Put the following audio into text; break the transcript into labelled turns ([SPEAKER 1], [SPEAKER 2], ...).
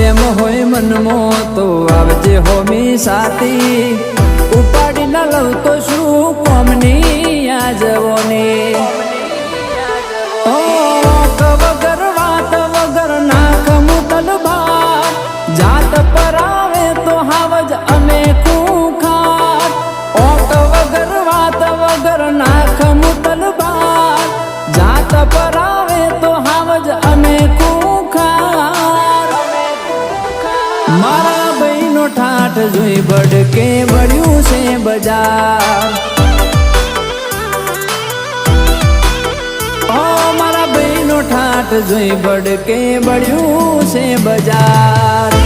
[SPEAKER 1] પ્રેમ હોય મનમાં તો આવજે હોમી સાથી ઉપાડી ના લઉં તો શું કોમની આ જવોની વગર વાત વગર નાખ મુતલ બાર જાત પર આવે તો હાવજ અમે ખૂંખાર ઓક વગર વાત વગર નાખ મુતલ બાર જાત પર આવે તો હાવજ અમે ખૂંખાર મારા ભાઈનો ઠાઠ જોઈ બડકે બળ્યું છે બજાર ઠાઠ જોઈ બડકે બળ્યું છે બજાર